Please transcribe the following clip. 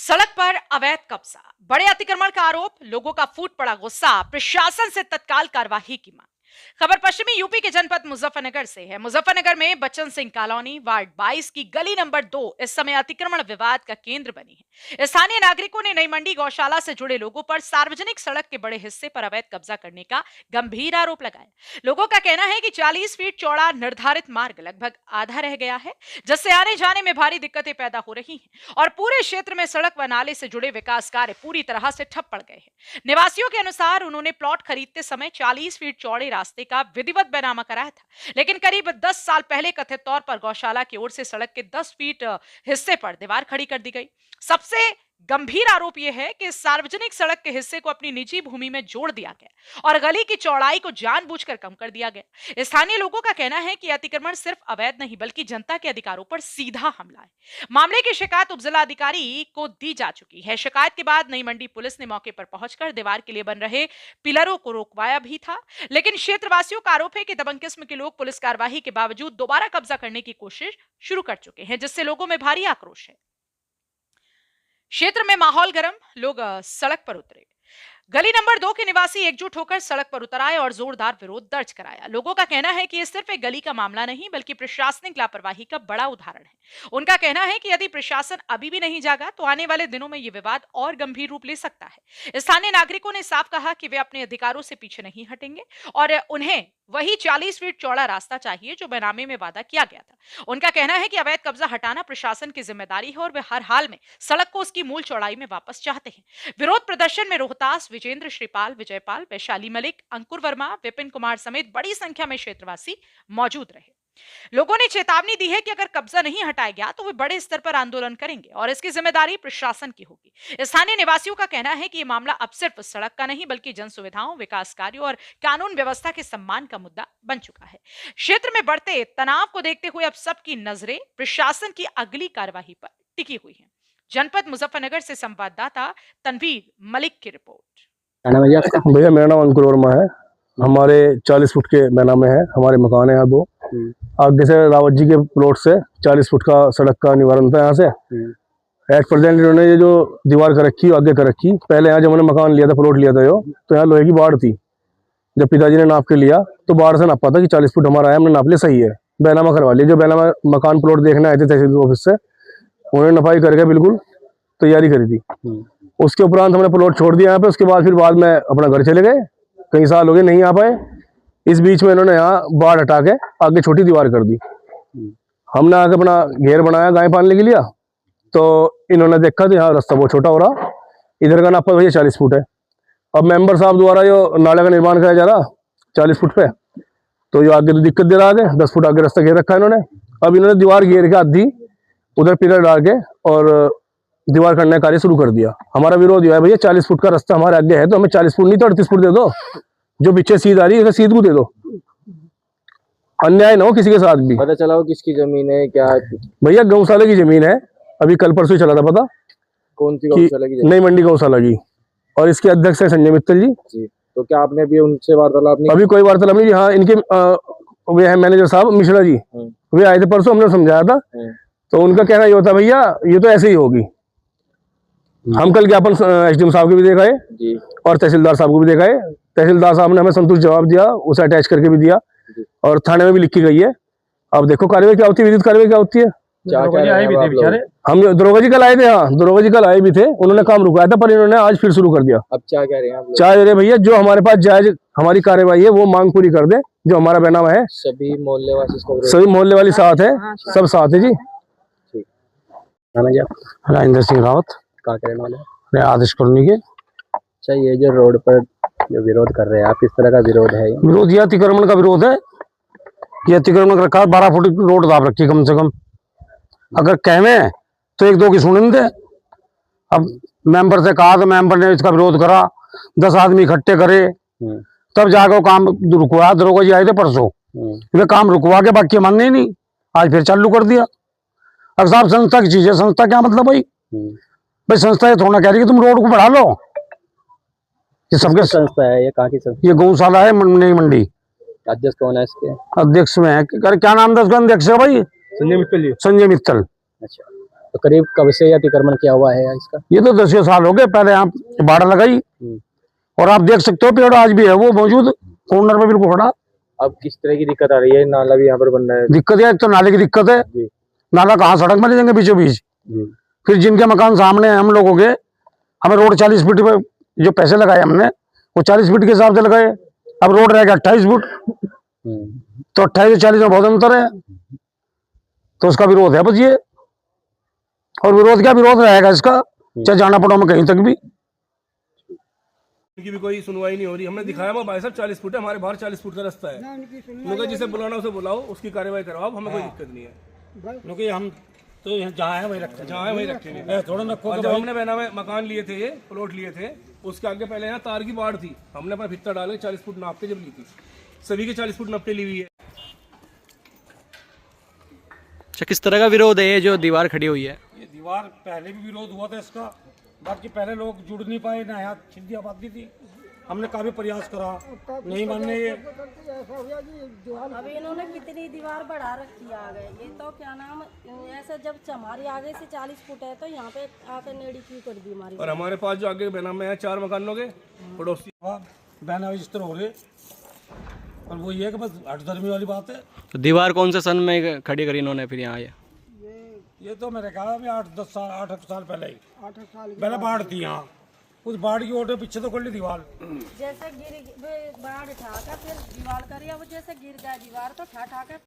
सड़क पर अवैध कब्जा, बड़े अतिक्रमण का आरोप, लोगों का फूट पड़ा गुस्सा, प्रशासन से तत्काल कार्यवाही की मांग। खबर पश्चिमी यूपी के जनपद मुजफ्फरनगर से है। मुजफ्फरनगर में बच्चन सिंह कॉलोनी वार्ड 22 की गली नंबर 2 इस समय अतिक्रमण विवाद का केंद्र बनी है। स्थानीय नागरिकों ने नई मंडी गौशाला से जुड़े लोगों पर सार्वजनिक सड़क के बड़े हिस्से पर अवैध कब्जा करने का गंभीर आरोप लगाया। लोगों का कहना है कि 40 फीट चौड़ा निर्धारित मार्ग लगभग आधा रह गया है, जिससे आने जाने में भारी दिक्कतें पैदा हो रही हैं और पूरे क्षेत्र में सड़क व नाले से जुड़े विकास कार्य पूरी तरह से ठप पड़ गए हैं। निवासियों के अनुसार उन्होंने प्लॉट खरीदते समय 40 फीट चौड़े रास्ते का विधिवत बैनामा कराया था, लेकिन करीब 10 साल पहले कथित तौर पर गौशाला की ओर से सड़क के 10 फीट हिस्से पर दीवार खड़ी कर दी गई। सबसे गंभीर आरोप यह है कि सार्वजनिक सड़क के हिस्से को अपनी निजी भूमि में जोड़ दिया गया और गली की चौड़ाई को जानबूझकर कम कर दिया गया। स्थानीय लोगों का कहना है कि अतिक्रमण सिर्फ अवैध नहीं बल्कि जनता के अधिकारों पर सीधा हमला है। मामले की शिकायत उपजिला अधिकारी को दी जा चुकी है। शिकायत के बाद नई मंडी पुलिस ने मौके पर पहुंचकर दीवार के लिए बन रहे पिलरों को रोकवाया भी था, लेकिन क्षेत्रवासियों का आरोप है कि दबंग किस्म के लोग पुलिस कार्रवाई के बावजूद दोबारा कब्जा करने की कोशिश शुरू कर चुके हैं, जिससे लोगों में भारी आक्रोश है। क्षेत्र में माहौल गर्म, लोग सड़क पर उतरे। गली नंबर 2 के निवासी एकजुट होकर सड़क पर उतर आए और जोरदार विरोध दर्ज कराया। लोगों का कहना है कि यह सिर्फ एक गली का मामला नहीं बल्कि प्रशासनिक लापरवाही का बड़ा उदाहरण है। उनका कहना है कि यदि प्रशासन अभी भी नहीं जागा तो आने वाले दिनों में यह विवाद और गंभीर रूप ले सकता है। स्थानीय नागरिकों ने साफ कहा कि वे अपने अधिकारों से पीछे नहीं हटेंगे और उन्हें वही 40 फीट चौड़ा रास्ता चाहिए जो बैनामे में वादा किया गया था। उनका कहना है कि अवैध कब्जा हटाना प्रशासन की जिम्मेदारी है और वे हर हाल में सड़क को उसकी मूल चौड़ाई में वापस चाहते हैं। विरोध प्रदर्शन में रोहतास, विजेंद्र श्रीपाल, विजयपाल, वैशाली मलिक, अंकुर वर्मा, विपिन कुमार समेत बड़ी संख्या में क्षेत्रवासी मौजूद रहे। लोगों ने चेतावनी दी है कि अगर कब्जा नहीं हटाया गया तो वे बड़े स्तर पर आंदोलन करेंगे और इसकी जिम्मेदारी प्रशासन की होगी। स्थानीय निवासियों का कहना है कि ये मामला अब सिर्फ सड़क का नहीं बल्कि जन सुविधाओं, विकास कार्यों और कानून व्यवस्था के सम्मान का मुद्दा बन चुका है। क्षेत्र में बढ़ते तनाव को देखते हुए अब सबकी नजरें प्रशासन की अगली कार्यवाही पर टिकी हुई हैं। जनपद मुजफ्फरनगर से संवाददाता तनवीर मलिक की रिपोर्ट। भैया मेरा नाम अंकुर वर्मा है। हमारे 40 फुट के बैनामे है। हमारे मकान है यहाँ 2। आगे से रावत जी के प्लॉट से 40 फुट का सड़क का निवारण था। यहाँ से एट प्रेजेंट इन्होंने ये जो दीवार कर रखी आगे कर रखी। पहले यहाँ जब मैंने मकान लिया था, प्लॉट लिया था तो यहाँ लोहे की बाढ़ थी। जब पिताजी ने नाप के लिया तो बाढ़ से नापा था कि 40 फुट हमारा है, हमने नाप लिया, सही है, बैनामा करवा लिया। जो बैनामा मकान प्लॉट देखने आए थे तहसील ऑफिस से, उन्होंने नफाई करके बिल्कुल तैयारी करी थी। उसके उपरांत हमने प्लॉट छोड़ दिया यहाँ पे। उसके बाद फिर बाद में अपना घर चले गए। कई साल हो गए नहीं आ पाए। इस बीच में इन्होंने यहाँ बाढ़ हटा के आगे छोटी दीवार कर दी। हमने आगे अपना घेर बनाया गाय पालने के लिए, तो इन्होंने देखा तो यहाँ रास्ता बहुत छोटा हो रहा। इधर का नापा भैया 40 फुट है। अब मेंबर साहब द्वारा जो नाले का निर्माण कराया जा रहा 40 फुट पे, तो ये आगे तो दिक्कत दे रहा है। 10 फुट आगे रास्ता घेर रखा है इन्होंने। अब इन्होंने दीवार घेर के आधी उधर पिलर डाल के और दीवार करने का कार्य शुरू कर दिया। हमारा विरोध है भैया, 40 फुट का रास्ता हमारे आगे है तो हमें 40 फुट नहीं तो 38 फुट दे दो। जो पीछे सीध आ रही है सीध को दे दो, अन्याय ना हो किसी के साथ भी। पता चला हो किसकी जमीन है क्या? भैया गौशाला की जमीन है। अभी कल परसों चला था पता। कौन सी गौशाला की? नई मंडी गौशाला की। और इसके अध्यक्ष है संजय मित्तल जी। तो क्या आपने अभी उनसे वार्तालाप नहीं? अभी कोई वार्तालाप नहीं। हाँ, इनके वे है मैनेजर साहब मिश्रा जी, वे आए थे परसों, हमने समझाया था। तो उनका कहना ये होता भैया ये तो ऐसे ही होगी। हम कल ज्ञापन एसडीएम साहब को भी देखा है और तहसीलदार साहब को भी देखा है। तहसीलदार साहब ने हमें संतुष्ट जवाब दिया, उसे अटैच करके भी दिया और थाने में भी लिख की गई है। अब देखो कार्रवाई क्या होती है, विधिक कार्रवाई क्या होती है। हम दरोगा जी कल आए थे। हाँ, दरोगा जी कल आए भी थे। उन्होंने काम रुकाया था पर इन्होंने आज फिर शुरू कर दिया। अब क्या कह रहे हैं आप? चाह रहे भैया जो हमारे पास जायज हमारी कार्रवाई है वो मांग पूरी कर दे। जो हमारा बैनामा है सभी मोहल्ले वासी, सभी मोहल्ले वाले साथ है, सब साथ है जी। राजेंद्र सिंह रावत क्या कहने वाले? आदेश कॉलोनी के। अच्छा, ये जो रोड पर जो विरोध कर रहे हैं आप, किस तरह का विरोध है? विरोध यह अतिक्रमण का विरोध है। ये अतिक्रमण रखा है, 12 फुट रोड दाब रखी कम से कम। अगर कहवे तो 1-2 की सुन दे। अब मेंबर से कहा तो मेंबर ने इसका विरोध करा, 10 आदमी इकट्ठे करे तब जाकर काम रुकवा। दरोगा जी आए थे परसों, वे काम रुकवा के बाकी मानने ही नहीं, आज फिर चालू कर दिया। अब साहब संस्था की चीज है, संस्था क्या मतलब भाई? भाई संस्था ये थोड़ा कह रही है तुम रोड को बढ़ा लो। ये सबके संस्था है? ये कहाँ की संस्था? ये गौशाला है नई मंडी। अध्यक्ष कौन है इसके? अध्यक्ष में है, क्या नाम था उसका अध्यक्ष है भाई? संजय मित्तल जी। संजय मित्तल। अच्छा, तो करीब कब से ये अतिक्रमण किया हुआ है इसका? ये तो 10 साल हो गए, पहले यहाँ बाड़ लगाई और आप देख सकते हो पेड़ आज भी है वो मौजूद कॉर्नर में बिल्कुल खड़ा। अब किस तरह की दिक्कत आ रही है? नाला भी यहाँ पर बन रहा है। दिक्कत है, एक तो नाले की दिक्कत है, नाला कहाँ सड़क में ले जाएंगे बीचों बीच। फिर जिनके मकान सामने हैं हम लोगों के, हमें रोड 40 फीट पे जो पैसे लगाए हमने वो 40 फीट के हिसाब से लगाए, अब रोड रहेगा 28 फुट, तो 28 और 40 में बहुत अंतर है, तो उसका विरोध है बस ये। और विरोध क्या विरोध रहेगा इसका, चाहे जाना पड़ो हमें कहीं तक भी। उनकी भी कोई सुनवाई नहीं हो रही। हमने दिखाया भाई साहब 40 फुट है, हमारे बाहर 40 फुट का रास्ता है। उनका जिसे बुलाना उसे बुलाओ, उसकी कार्रवाई करवाओ, हमें कोई दिक्कत नहीं है। क्योंकि हम तो जहाँ है वही रखते जहाँ है वही रखेंगे। थोड़ा रखो। और जब हमने बेनामे मकान लिए थे, ये प्लॉट लिए थे, उसके आगे पहले यहाँ तार की बाड़ थी, हमने अपना भित्ता डाल के 40 फुट नाप के जब ली थी, सभी के 40 फुट नाप के ली हुई है। अच्छा, किस तरह का विरोध है ये जो दीवार खड़ी हुई है? ये दीवार पहले भी विरोध हुआ था इसका, बाकी पहले लोग जुड़ नहीं पाए ना, यहाँ छिद्दी आबादी थी, हमने काफी प्रयास करा, नहीं मानने ये। अभी इन्होंने कितनी दीवार बढ़ा रखी है आगे, ये तो क्या नाम ऐसे जब हमारी आगे से 40 फुट है तो यहाँ पे आके नेड़ी क्यों कर दी हमारी। और हमारे पास जो आगे बेनामे है 4 मकानों के पड़ोसी बहना इस तरह हो रहे, और वो ये कि बस हटधर्मी वाली बात है। तो दीवार कौन से सन में खड़ी करी इन्होंने फिर यहाँ? ये तो मैंने कहा अभी 8 साल पहले ही, 8 साल पहले बाढ़ थी यहाँ, उस बाढ़ की ओर पीछे तो कर ली दीवार। जैसे गिर बाढ़ उठा कर फिर दीवार करी, अब जैसे गिर गया दीवार तो ठा के